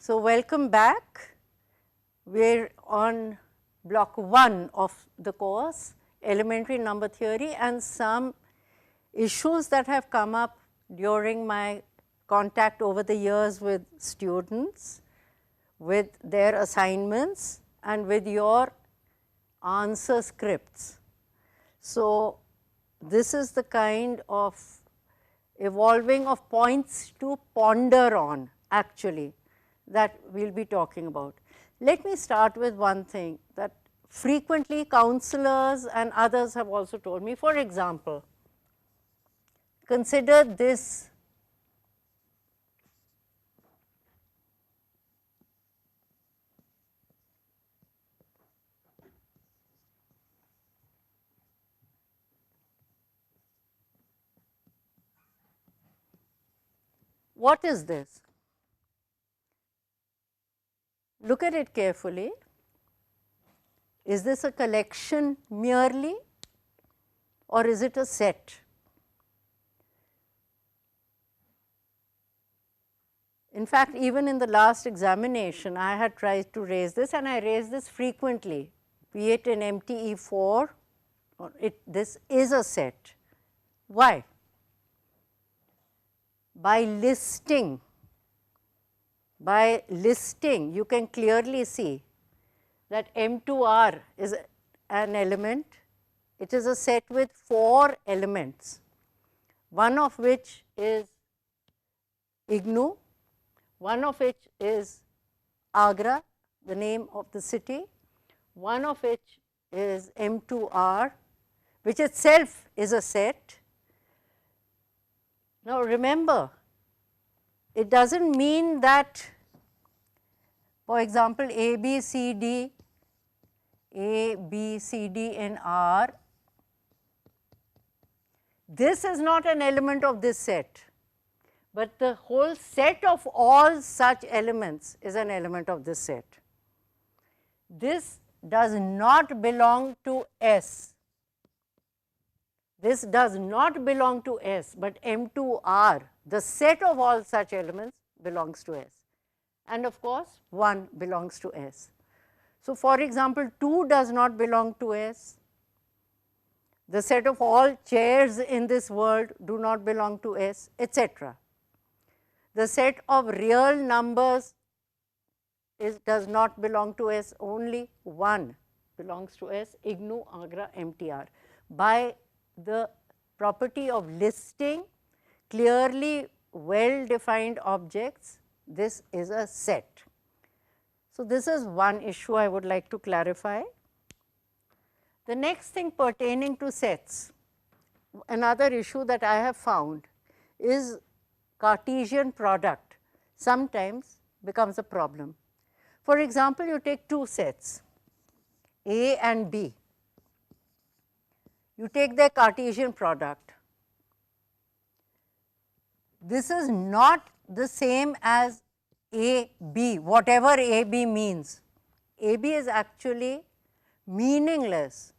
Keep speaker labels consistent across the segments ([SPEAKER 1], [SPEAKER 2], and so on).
[SPEAKER 1] So, welcome back. We are on block 1 of the course, elementary number theory, and some issues that have come up during my contact over the years with students, with their assignments and with your answer scripts. So, this is the kind of evolving of points to ponder on actually that we will be talking about. Let me start with one thing that frequently counselors and others have also told me. For example, consider this. What is this? Look at it carefully. Is this a collection merely, or is it a set? In fact, even in the last examination, I had tried to raise this, and I raise this frequently, be it in MTE4, or this is a set. Why? By listing, you can clearly see that M2R is an element. It is a set with 4 elements, one of which is IGNOU, one of which is Agra, the name of the city, one of which is M2R, which itself is a set. Now, remember, it does not mean that, for example, A, B, C, D and R, this is not an element of this set, but the whole set of all such elements is an element of this set. This does not belong to S. This does not belong to S, but M2R, the set of all such elements, belongs to S. And of course, 1 belongs to S. So, for example, 2 does not belong to S. The set of all chairs in this world do not belong to S, etc. The set of real numbers does not belong to S, only 1 belongs to S, IGNOU, Agra, MTR. By the property of listing clearly well defined objects, this is a set. So, this is one issue I would like to clarify. The next thing pertaining to sets, another issue that I have found is Cartesian product sometimes becomes a problem. For example, you take 2 sets, A and B. You take their Cartesian product. This is not the same as AB, whatever AB means. AB is actually meaningless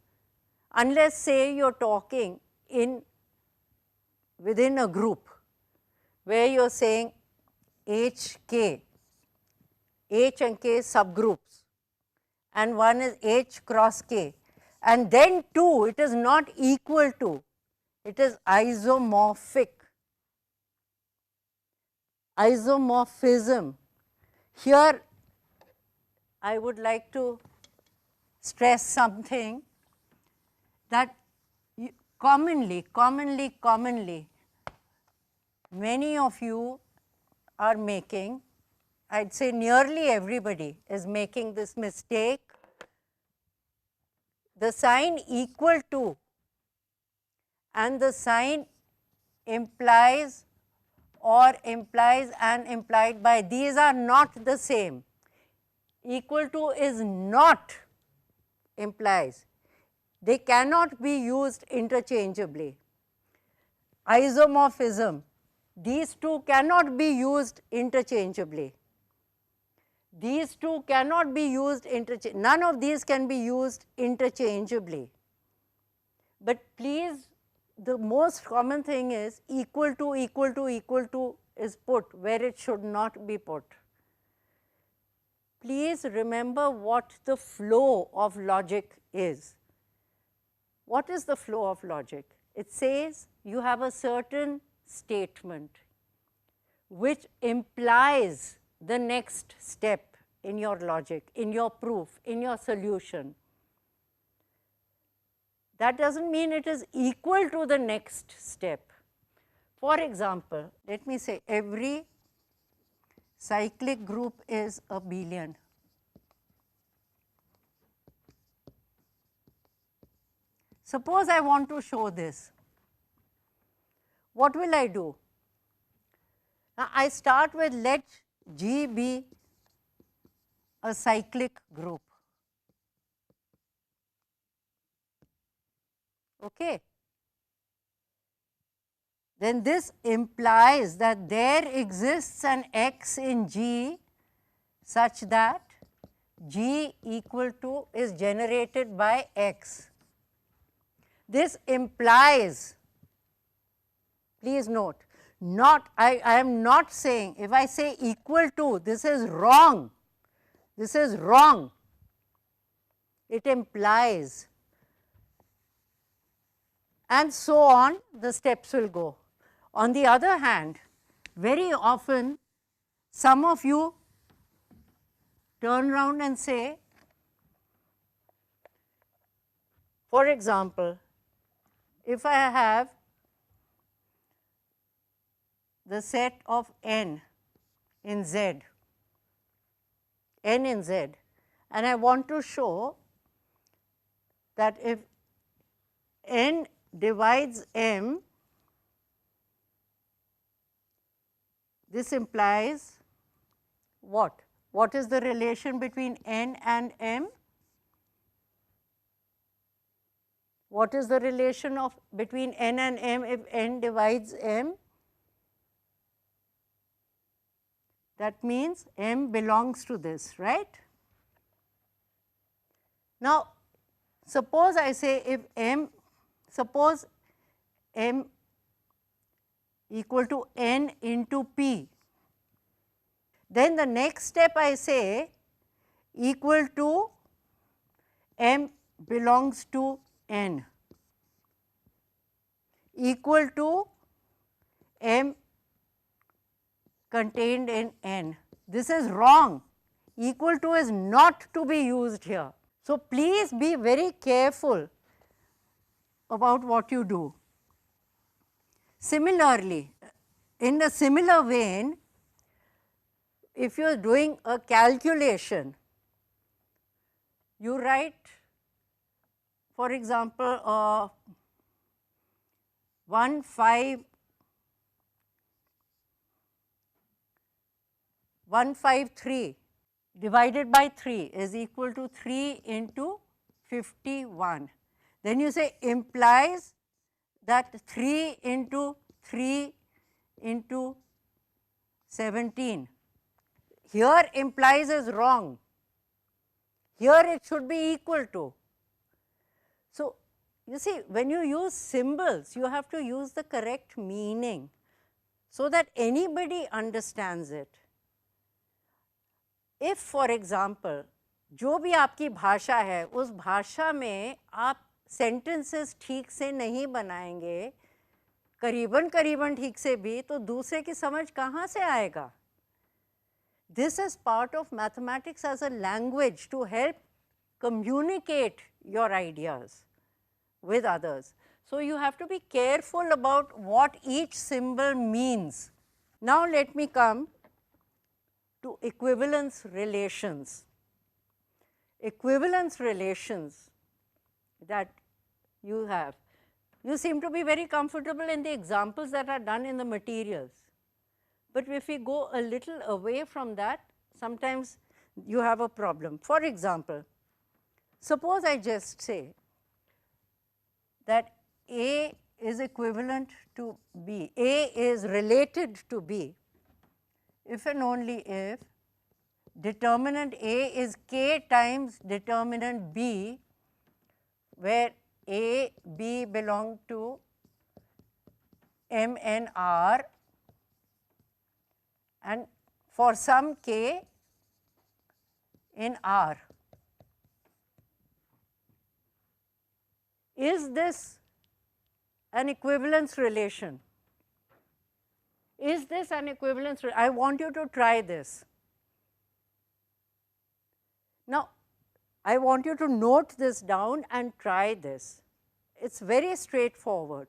[SPEAKER 1] unless, say, you are talking within a group where you are saying HK, H and K subgroups, and one is H cross K, and then 2, it is not equal to, it is isomorphic. Isomorphism. Here, I would like to stress something that commonly, many of you are making, I would say nearly everybody is making this mistake. The sign equal to and the sign implies or implies and implied by, these are not the same. Equal to is not implies. They cannot be used interchangeably. Isomorphism, these two cannot be used interchangeably. These two cannot be used interchangeably. None of these can be used interchangeably. But please, the most common thing is equal to is put where it should not be put. please remember what the flow of logic is. What is the flow of logic? It says you have a certain statement which implies the next step in your logic, in your proof, in your solution. That doesn't mean it is equal to the next step. For example, let me say every cyclic group is abelian. Suppose I want to show this. What will I do? Now, I start with let G be a cyclic group. Okay. Then this implies that there exists an X in G such that G equal to is generated by X. This implies, please note, I am not saying, if I say equal to, this is wrong. This is wrong. It implies. And so on, the steps will go. On the other hand, very often, some of you turn around and say, for example, if I have the set of n in Z, n in Z, and I want to show that if n divides m, this implies what? What is the relation between n and m? What is the relation of between n and m if n divides m? That means m belongs to this, right? Now, suppose I say if suppose m equal to n into p, then the next step I say equal to m belongs to n, equal to m contained in n. This is wrong. Equal to is not to be used here. So, please be very careful about what you do. Similarly, in a similar vein, if you are doing a calculation, you write, for example, 153 divided by 3 is equal to 3 into 51. Then you say implies that 3 into 3 into 17. Here implies is wrong. Here it should be equal to. So, you see, when you use symbols, you have to use the correct meaning so that anybody understands it. If, for example, जो भी आपकी भाषा है, उस भाषा में आप sentences ठीक से नहीं बनाएंगे, करीबन करीबन ठीक से भी, तो दूसरे की समझ कहाँ से आएगा? This is part of mathematics as a language to help communicate your ideas with others. So, you have to be careful about what each symbol means. Now, let me come to equivalence relations. Equivalence relations that you have. You seem to be very comfortable in the examples that are done in the materials. But if we go a little away from that, sometimes you have a problem. For example, suppose I just say that A is equivalent to B, A is related to B, if and only if determinant A is k times determinant B, where A, B belong to M and R, and for some k, in R. Is this an equivalence relation? Is this an equivalence? I want you to try this. Now, I want you to note this down and try this. It's very straightforward.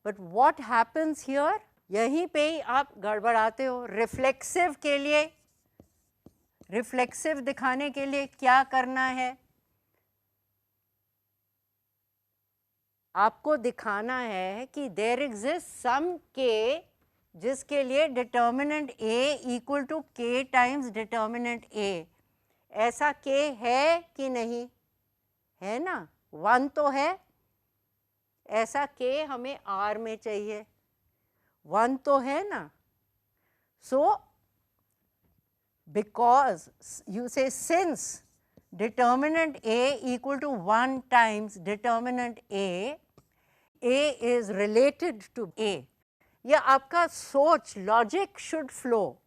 [SPEAKER 1] But what happens here? यहीं पे ही आप गड़बड़ाते हो. Reflexive के लिए, reflexive दिखाने के लिए क्या करना है? आपको दिखाना है कि देयर एग्जिस्ट सम के जिसके लिए determinant A equal to K times determinant A. ऐसा K है कि नहीं? है ना? 1 तो है. ऐसा K हमें R में चाहिए. 1 तो है ना? So because you say since determinant A equal to 1 times determinant A is related to A. या आपका सोच, लॉजिक शुड फ्लो.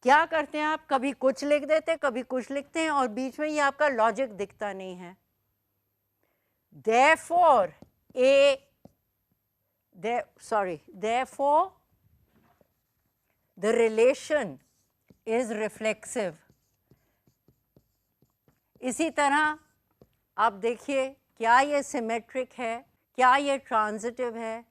[SPEAKER 1] क्या करते हैं आप? कभी कुछ लिख देते हैं, कभी कुछ लिखते हैं और बीच में ये आपका लॉजिक दिखता नहीं है. Therefore the relation is reflexive. इसी तरह आप देखिए, क्या ये सिमेट्रिक है, क्या ये ट्रांजिटिव है?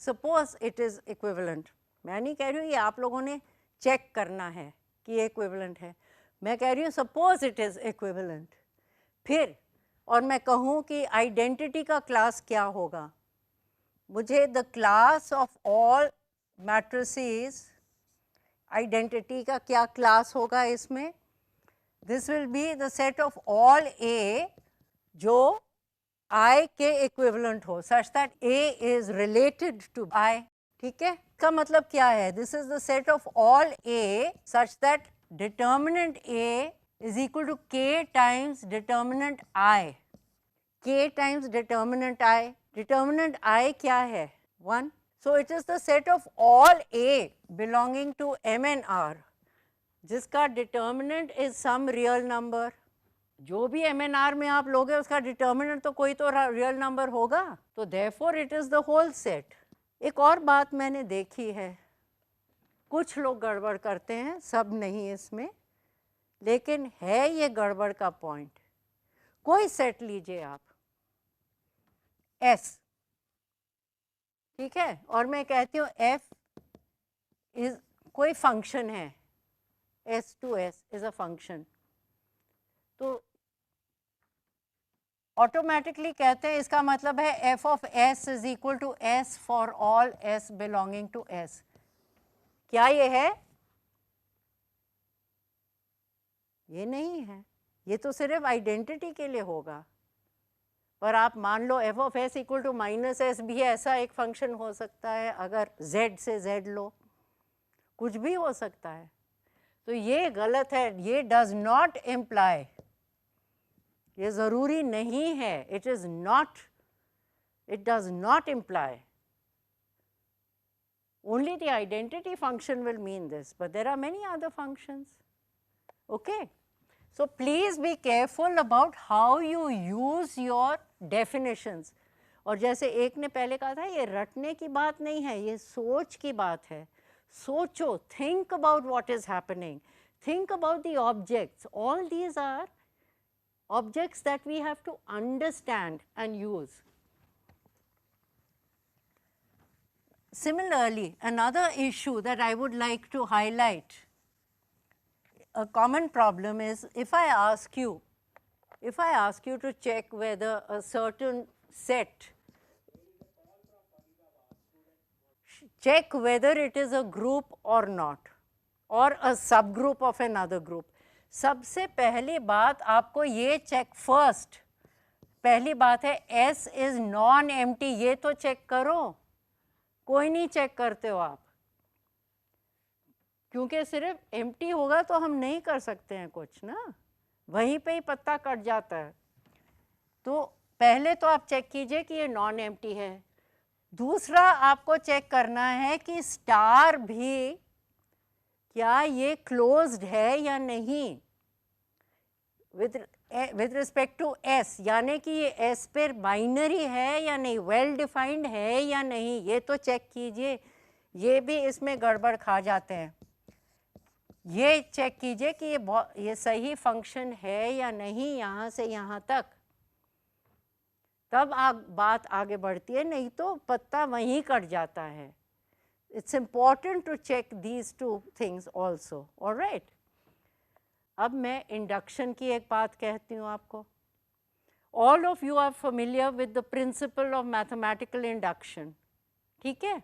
[SPEAKER 1] Suppose it is equivalent. मैं नहीं कह रही हूँ ये आप लोगों ने चेक करना है कि ये इक्विवेलेंट है. मैं कह रही हूँ सपोज इट इज इक्विवेलेंट. फिर और मैं कहूँ कि आइडेंटिटी का क्लास क्या होगा? मुझे the class of all matrices, identity का क्या क्लास होगा इसमें? This will be the set of all A जो I के इक्विवेलेंट हो, such that A is related to I. ठीक है, इसका मतलब क्या है? This is the set of all A such that determinant A is equal to K times determinant I. K times determinant I. Determinant I क्या है? 1. So it is the set of all A belonging to M and R जिसका determinant is some real number. जो भी M and R में आप लोगे उसका determinant तो कोई तो real number होगा. तो therefore it is the whole set. एक और बात मैंने देखी है, कुछ लोग गड़बड़ करते हैं, सब नहीं इसमें, लेकिन है ये गड़बड़ का पॉइंट. कोई सेट लीजिए आप S, ठीक है, और मैं कहती हूँ F इज कोई फंक्शन है, S to S is a function. तो ऑटोमेटिकली कहते हैं इसका मतलब है f of S is equal to S for all S belonging to S. क्या ये है? ये नहीं है. ये तो सिर्फ आइडेंटिटी के लिए होगा. पर आप मान लो f of s equal to minus S भी ऐसा एक फंक्शन हो सकता है. अगर z से z लो, कुछ भी हो सकता है. तो ये गलत है. ये डज नॉट इम्प्लाई, ये ज़रूरी नहीं है. It is not, it does not imply. only the identity function will mean this, but there are many other functions. Okay. So please be careful about how you use your definitions. और जैसे एक ने पहले कहा था, ये रटने की बात नहीं है, ये सोच की बात है. सोचो, think about what is happening, think about the objects. All these are objects that we have to understand and use. Similarly, another issue that I would like to highlight, a common problem is if I ask you to check whether a certain set, check whether it is a group or not, or a subgroup of another group. सबसे पहली बात आपको ये check first, पहली बात है S is non-empty, ये तो check करो. कोई नहीं चेक करते हो आप, क्योंकि सिर्फ एम्प्टी होगा तो हम नहीं कर सकते हैं कुछ ना, वहीं पे ही पत्ता कट जाता है. तो पहले तो आप चेक कीजिए कि ये नॉन एम्प्टी है. दूसरा आपको चेक करना है कि स्टार भी क्या ये क्लोज्ड है या नहीं विद रिस्पेक्ट टू एस, यानी कि ये एस पर बाइनरी है या नहीं, वेल डिफाइंड है या नहीं, ये तो चेक कीजिए। ये भी इसमें गड़बड़ खा जाते हैं। ये चेक कीजिए कि ये सही फंक्शन है या नहीं यहाँ से यहाँ तक, तब बात आगे बढ़ती है, नहीं तो पत्ता वहीं कट जाता है। It's important to check these two things also. Alright, अब मैं इंडक्शन की एक बात कहती हूँ आपको। All of you are familiar with the principle of mathematical induction, ठीक है।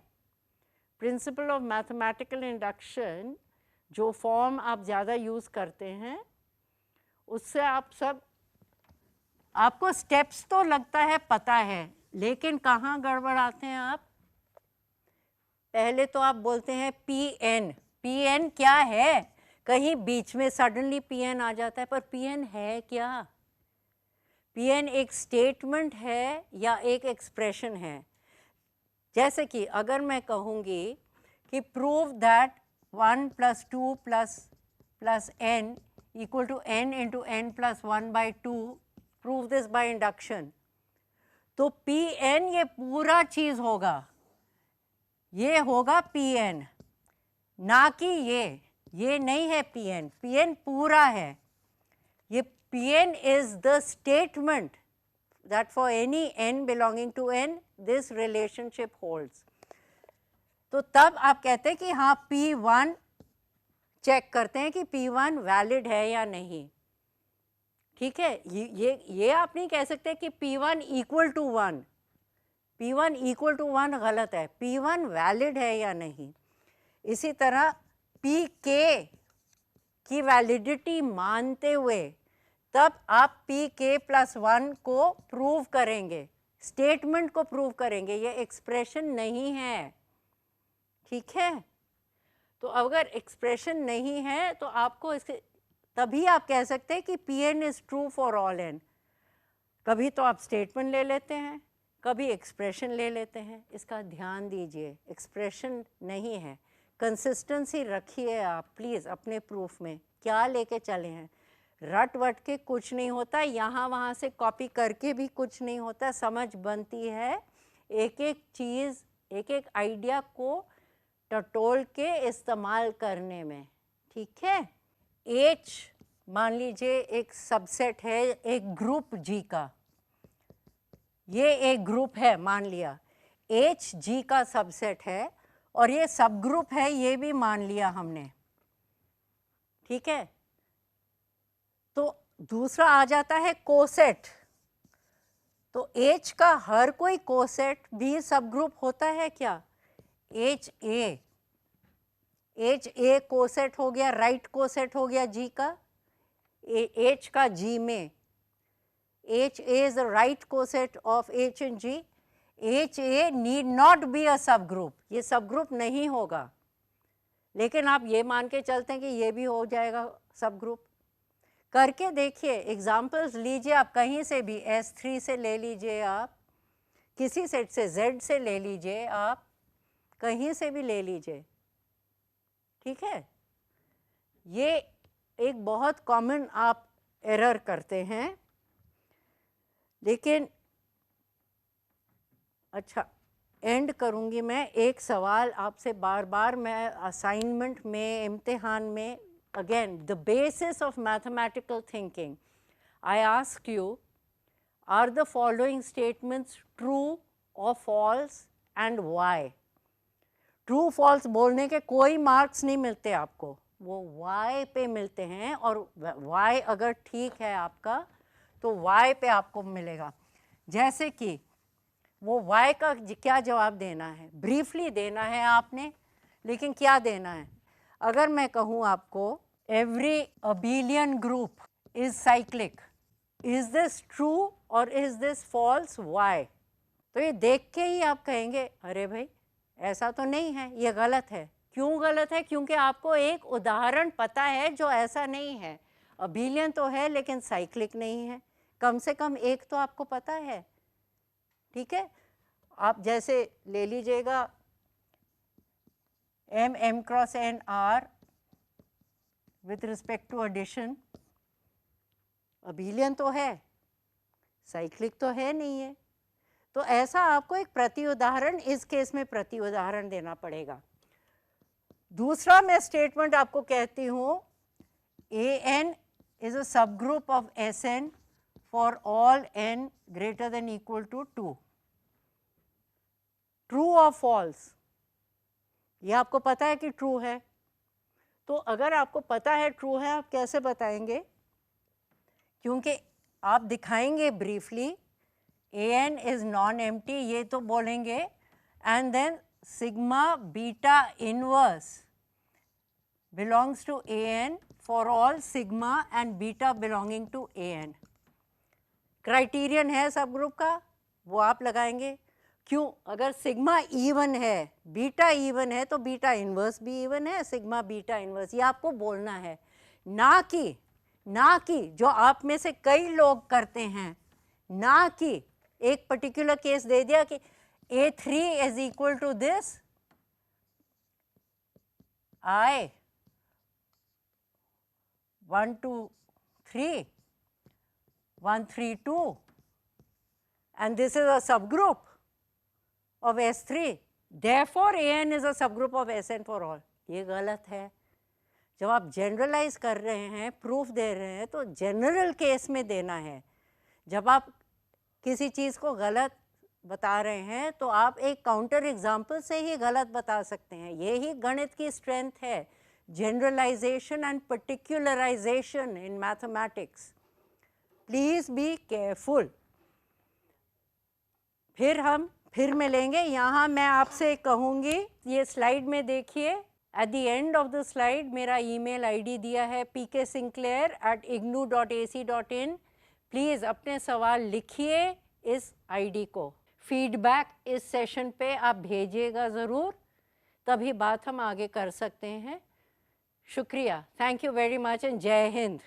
[SPEAKER 1] प्रिंसिपल ऑफ मैथमेटिकल इंडक्शन जो फॉर्म आप ज़्यादा यूज़ करते हैं, उससे आपको स्टेप्स तो लगता है पता है, लेकिन कहाँ गड़बड़ आते हैं आप। पहले तो आप बोलते हैं पी एन क्या है, कहीं बीच में सडनली पी एन आ जाता है, पर पी एन है क्या। पी एन एक स्टेटमेंट है या एक एक्सप्रेशन है। जैसे कि अगर मैं कहूँगी कि prove that 1 + 2 + n = n × n + 1/2, prove this by induction, तो पी एन ये पूरा चीज़ होगा, ये होगा पी एन, ना कि ये नहीं है पी एन पूरा है। ये P N is the statement that for any n belonging to n this relationship holds। तो तब आप कहते हैं कि हाँ P1 चेक करते हैं कि P1 वैलिड है या नहीं, ठीक है। ये आप नहीं कह सकते कि P1 = 1, P1 = 1 गलत है, P1 वैलिड है या नहीं। इसी तरह Pk की वैलिडिटी मानते हुए तब आप Pk + 1 को प्रूव करेंगे, स्टेटमेंट को प्रूव करेंगे, ये एक्सप्रेशन नहीं है, ठीक है। तो अगर एक्सप्रेशन नहीं है तो आपको इसके तभी आप कह सकते हैं कि Pn is true for all n। कभी तो आप स्टेटमेंट ले लेते हैं, कभी एक्सप्रेशन ले लेते हैं, इसका ध्यान दीजिए, एक्सप्रेशन नहीं है। कंसिस्टेंसी रखिए आप प्लीज़ अपने प्रूफ में, क्या लेके चले हैं। रट वट के कुछ नहीं होता, यहाँ वहाँ से कॉपी करके भी कुछ नहीं होता, समझ बनती है एक एक चीज़, एक एक आइडिया को टटोल के इस्तेमाल करने में, ठीक है। H मान लीजिए एक सबसेट है एक ग्रुप G का, ये एक ग्रुप है मान लिया, H G का सबसेट है और ये सब ग्रुप है, ये भी मान लिया हमने, ठीक है। तो दूसरा आ जाता है कोसेट। तो H का हर कोई कोसेट भी सब ग्रुप होता है क्या। H A कोसेट हो गया, राइट कोसेट हो गया G का, H का G में, H A is the right coset of H and G। H A need not be a subgroup, ये सब ग्रुप नहीं होगा, लेकिन आप ये मान के चलते हैं कि ये भी हो जाएगा सब ग्रुप। करके देखिए, एग्जाम्पल्स लीजिए आप कहीं से भी, S3 से ले लीजिए आप, किसी सेट से Z से ले लीजिए आप, कहीं से भी ले लीजिए, ठीक है। ये एक बहुत कॉमन आप एरर करते हैं, लेकिन अच्छा एंड करूँगी मैं एक सवाल आपसे बार बार, मैं असाइनमेंट में, इम्तिहान में, again the basis of mathematical thinking, I ask you, are the following statements true or false and why। True false बोलने के कोई मार्क्स नहीं मिलते आपको, वो वाई पे मिलते हैं, और वाई अगर ठीक है आपका तो वाई पे आपको मिलेगा। जैसे कि वो वाई का क्या जवाब देना है, ब्रीफली देना है आपने, लेकिन क्या देना है। अगर मैं कहूँ आपको every abelian group is cyclic, is this true और इज दिस फॉल्स, वाई, तो ये देख के ही आप कहेंगे अरे भाई ऐसा तो नहीं है, ये गलत है। क्यों गलत है, क्योंकि आपको एक उदाहरण पता है जो ऐसा नहीं है, अबेलियन तो है लेकिन साइक्लिक नहीं है, कम से कम एक तो आपको पता है, ठीक है। आप जैसे ले लीजिएगा M × N R with respect to addition? Abelian तो है, साइक्लिक तो है नहीं है। तो ऐसा आपको एक प्रति उदाहरण, इस केस में प्रति उदाहरण देना पड़ेगा। दूसरा मैं स्टेटमेंट आपको कहती हूँ, an is a subgroup of Sn for all n greater than equal to 2. True और फॉल्स, ये आपको पता है कि ट्रू है। तो अगर आपको पता है ट्रू है, आप कैसे बताएंगे? क्योंकि आप दिखाएंगे briefly an is non empty, ये तो बोलेंगे, and then sigma beta inverse belongs to an for all sigma and beta belonging to an. Criterion है सब ग्रुप का, वो आप लगाएंगे। क्यों? अगर सिग्मा इवन है, बीटा इवन है, तो बीटा इनवर्स भी इवन है, सिग्मा बीटा इनवर्स, ये आपको बोलना है। ना कि जो आप में से कई लोग करते हैं, ना कि एक पर्टिकुलर केस दे दिया कि A3 is equal to this, I 1 2 3 1 3 2 and this is a subgroup of S3, therefore an is a subgroup of Sn for all. ये गलत है। जब आप जनरलाइज कर रहे हैं, प्रूफ दे रहे हैं, तो जनरल केस में देना है। जब आप किसी चीज़ को गलत बता रहे हैं तो आप एक काउंटर एग्जाम्पल से ही गलत बता सकते हैं। यही गणित की स्ट्रेंथ है, generalisation and particularisation in mathematics. Please be careful. फिर मिलेंगे। यहाँ मैं आपसे कहूँगी, ये स्लाइड में देखिए, at the end of the slide मेरा ईमेल आईडी दिया है pksinclair@ignu.ac.in। प्लीज़ अपने सवाल लिखिए इस आईडी को। फीडबैक इस सेशन पे आप भेजिएगा ज़रूर, तभी बात हम आगे कर सकते हैं। शुक्रिया, thank you very much and जय हिंद।